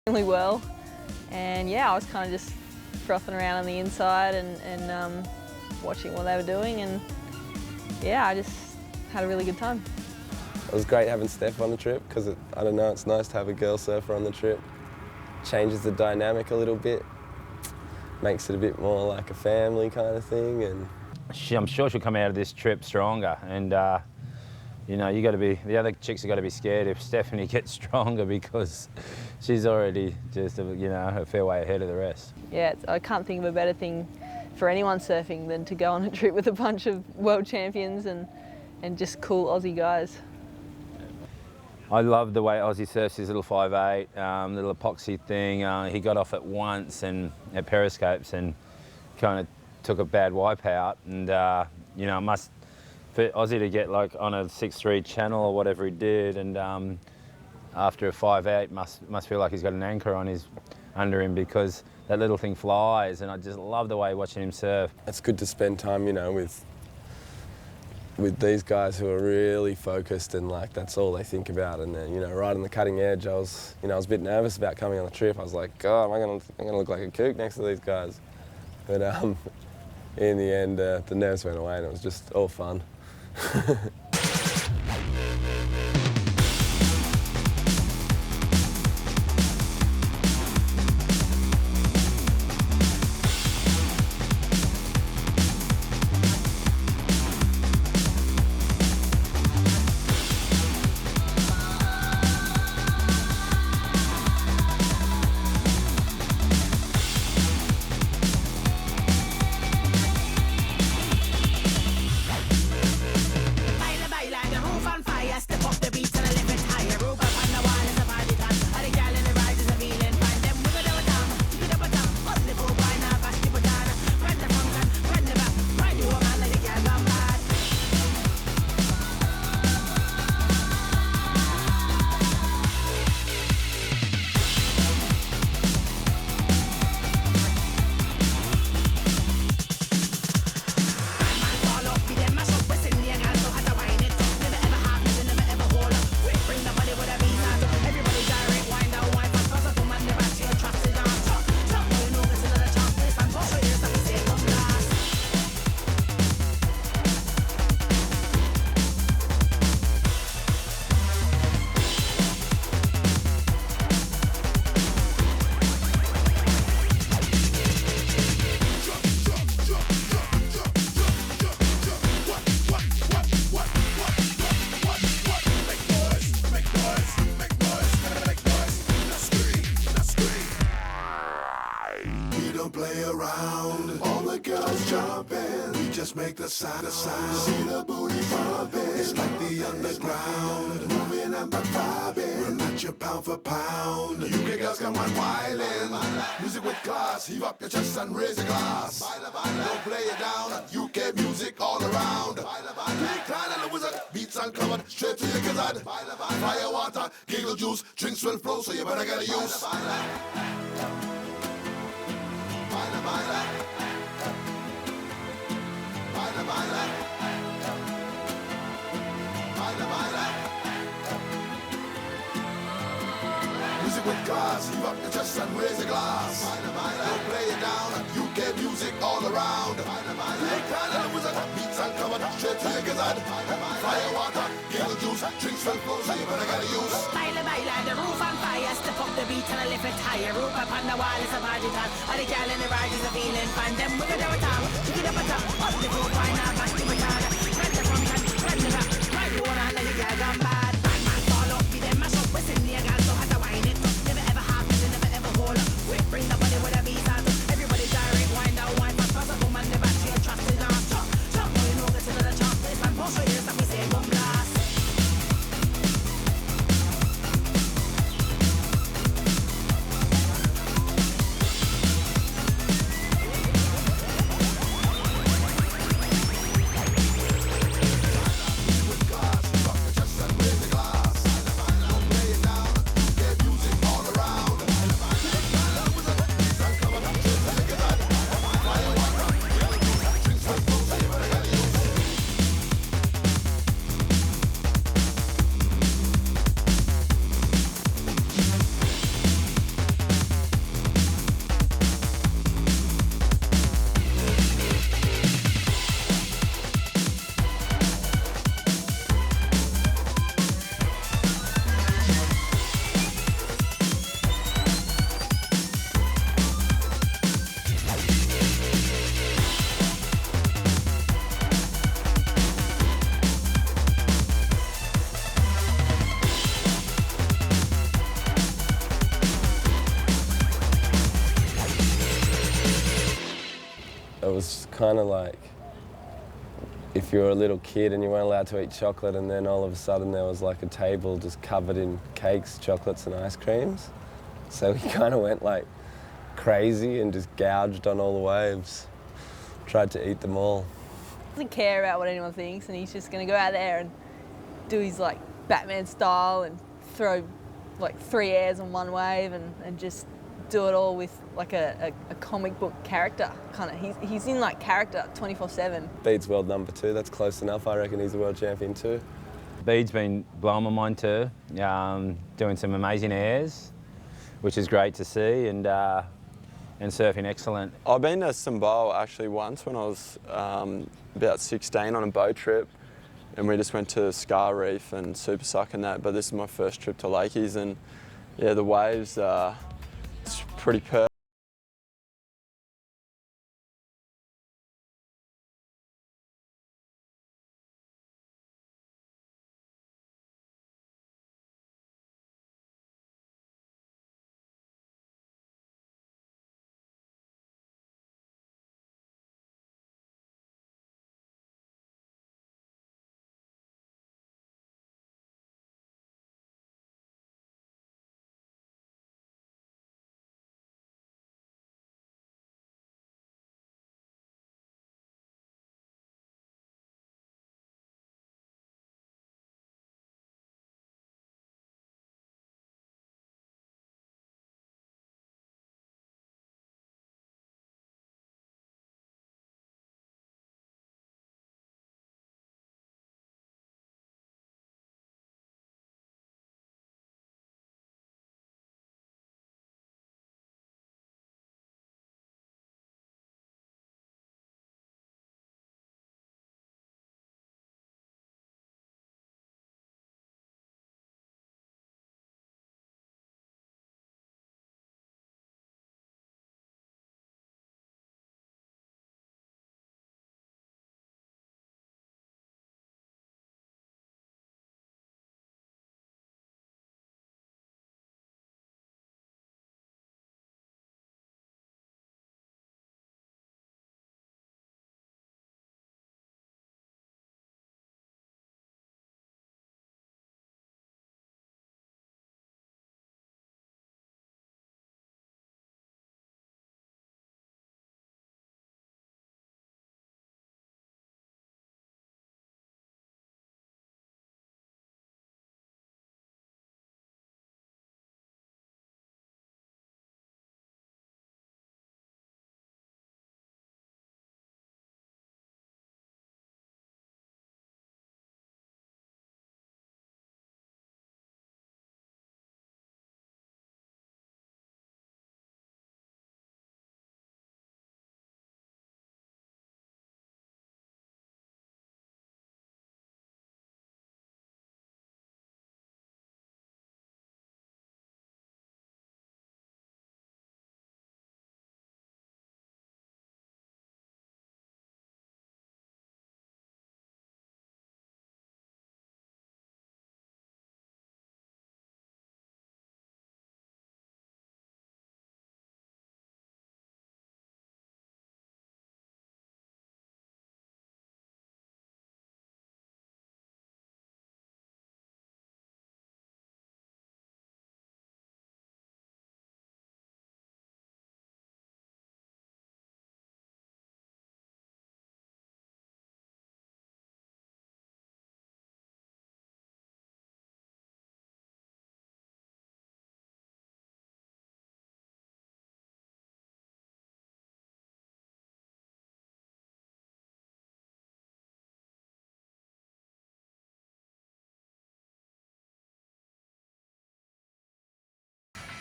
really well, and yeah, I was kind of just frothing around on the inside and watching what they were doing, and yeah, I just had a really good time. It was great having Steph on the trip because, I don't know, it's nice to have a girl surfer on the trip. Changes the dynamic a little bit, makes it a bit more like a family kind of thing. And I'm sure she'll come out of this trip stronger, and you know, the other chicks have got to be scared if Sthephanie gets stronger, because she's already just, you know, a fair way ahead of the rest. Yeah, I can't think of a better thing for anyone surfing than to go on a trip with a bunch of world champions and just cool Aussie guys. I love the way Ozzie surfs his little 5'8", little epoxy thing. He got off at once and at periscopes and kind of took a bad wipe out. And you know, for Ozzie to get like on a 6'3" channel or whatever he did, and after a 5'8", must feel like he's got an anchor on under him, because that little thing flies. And I just love the way watching him surf. it's good to spend time, you know, with these guys who are really focused and like that's all they think about. And then, you know, right on the cutting edge, I was a bit nervous about coming on the trip. I was like, God, I'm gonna look like a kook next to these guys. But in the end, the nerves went away and it was just all fun. Make the side to side, see the booty pumping. It's like the underground, moving and vibing. We're not your pound for pound. UK girls come on wildin'. Music with class, heave up your chest and raise a glass. Don't play it down. UK music all around. Big Clan and the Wizard, beats uncovered, straight to your gizzard. Fire water, giggle juice, drinks will flow, so you better get a use. Music with class, heave up your chest and raise a glass. Don't play it down, UK music all around. Big Clan and the Wizard, beats uncovered, straight to your gizzard. Fire water, giggle juice, drinks will flow, so you better get a use. Baila, baila, the roof on fire, step up the beat and I lift it higher. Roof up on the wall is a party time. All the gal in the ride is a feeling fun. Them we go down the top, kick it up and top. Up the roof, why not, back to my corner. Run the front and run the back. Ride the one and let the gal gone bad. Bang, man, fall up, be them mash up. We're sitting here, gal, so hard to wind it up. Never ever happen, never ever hold up. Quick, bring the body with a beat out. Everybody direct, wind out, wind fast, pass up, woman, the back, she a trust it on. Chop, chop, boy, you know, get to the chop. This man, push your ears, and we say, boom, blast. kind of like if you were a little kid and you weren't allowed to eat chocolate, and then all of a sudden there was like a table just covered in cakes, chocolates and ice creams. So he kind of went like crazy and just gouged on all the waves. Tried to eat them all. Doesn't care about what anyone thinks, and he's just going to go out there and do his like Batman style and throw like 3 airs on one wave and just do it all with like a comic book character kind of. He's in like character 24/7. Bede's world number 2, that's close enough. I reckon he's a world champion too. Bede's been blowing my mind too, doing some amazing airs, which is great to see, and surfing excellent. I've been to Sambawan actually once when I was about 16 on a boat trip, and we just went to Scar Reef and Super Suck and that, but this is my first trip to Lakeys, and yeah, the waves are pretty perfect.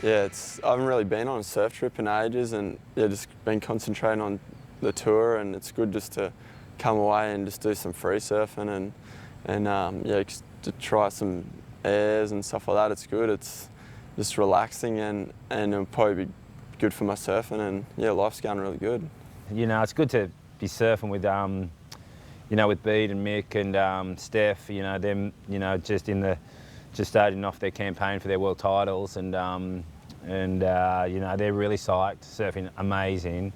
Yeah, I haven't really been on a surf trip in ages, and yeah, just been concentrating on the tour, and it's good just to come away and just do some free surfing and yeah, just to try some airs and stuff like that. It's good. It's just relaxing, and it'll probably be good for my surfing, and yeah, life's going really good. You know, it's good to be surfing with you know, with Bede and Mick and Steph. You know, them, you know, just starting off their campaign for their world titles, and you know, they're really psyched, surfing amazing.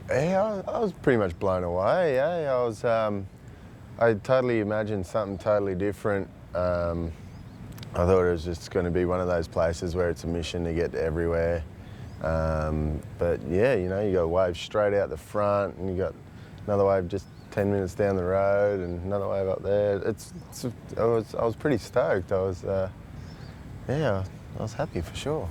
Yeah, I was pretty much blown away. Yeah, I totally imagined something totally different. I thought it was just going to be one of those places where it's a mission to get everywhere. But yeah, you know, you got a wave straight out the front, and you got another wave just 10 minutes down the road, and another wave up there. I was pretty stoked. Yeah, I was happy for sure.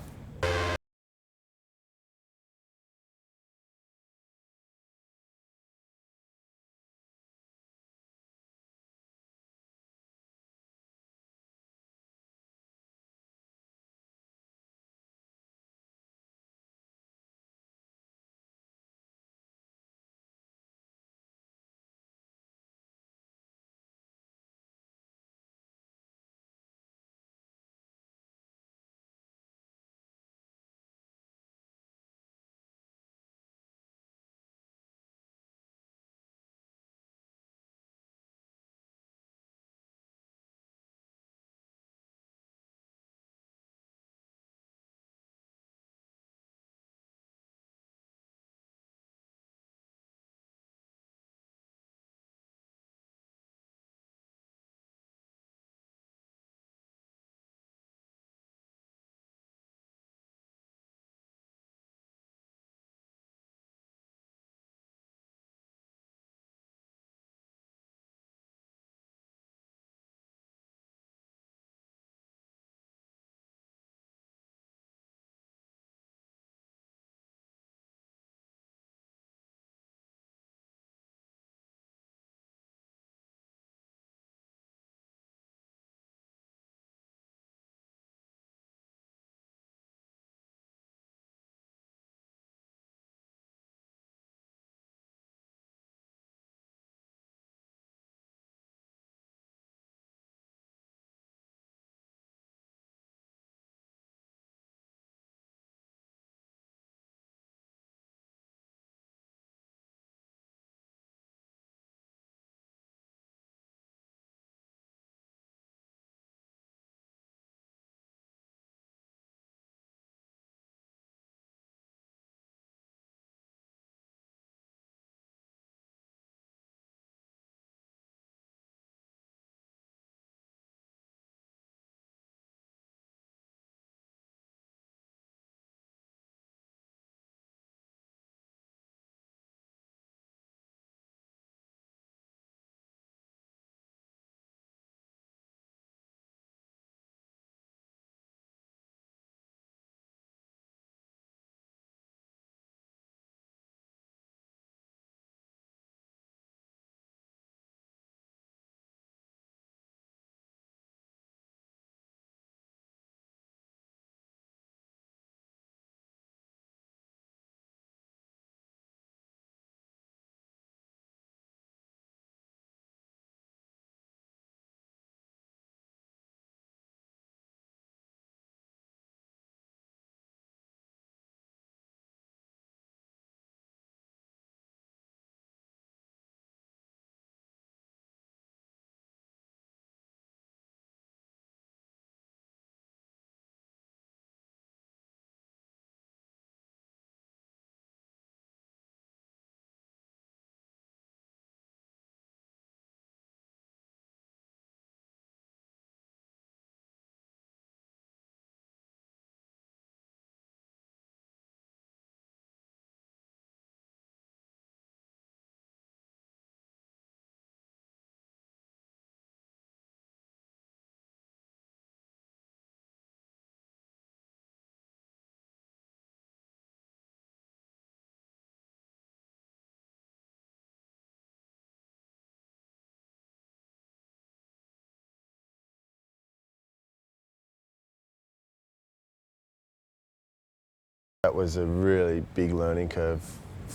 That was a really big learning curve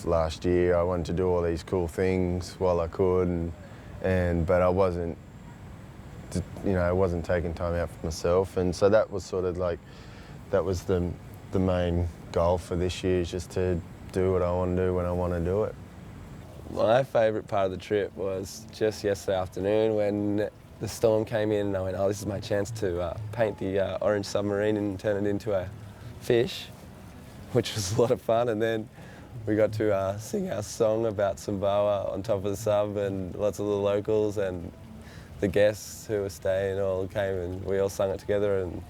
last year. I wanted to do all these cool things while I could, but I wasn't, you know, I wasn't taking time out for myself, and so that was sort of like, that was the main goal for this year, is just to do what I want to do when I want to do it. My favourite part of the trip was just yesterday afternoon when the storm came in and I went, oh, this is my chance to paint the orange submarine and turn it into a fish, which was a lot of fun. And then we got to sing our song about Sambawan on top of the sub, and lots of the locals and the guests who were staying all came and we all sung it together and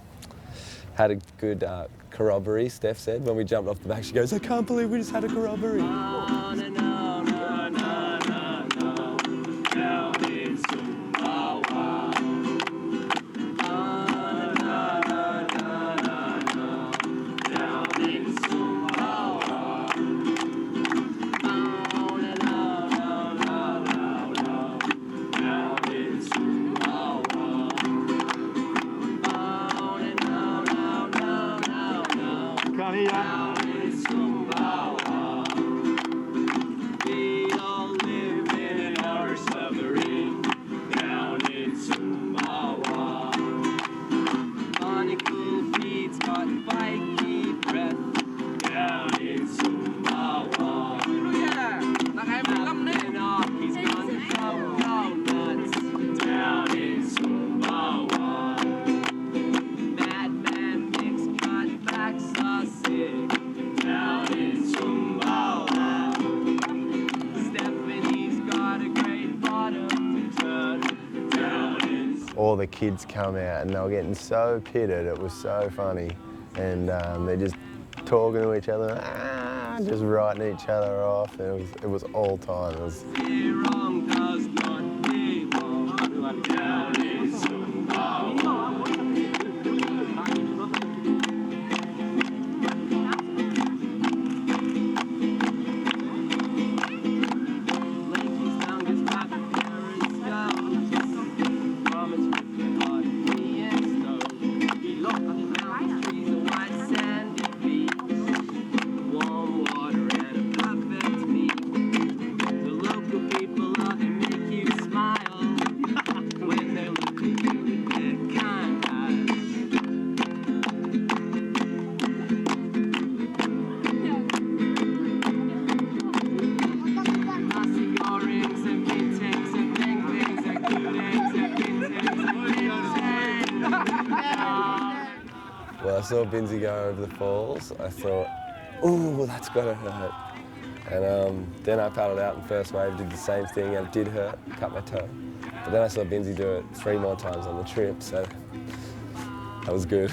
had a good corroboree, Steph said. When we jumped off the back, she goes, "I can't believe we just had a corroboree." All the kids come out and they were getting so pitted, it was so funny. And they're just talking to each other, just writing each other off. And it was all time. It was... When I saw Binzi go over the falls, I thought, ooh, that's gotta hurt. And then I paddled out and first wave did the same thing and it did hurt, cut my toe. But then I saw Binzi do it 3 more times on the trip, so that was good.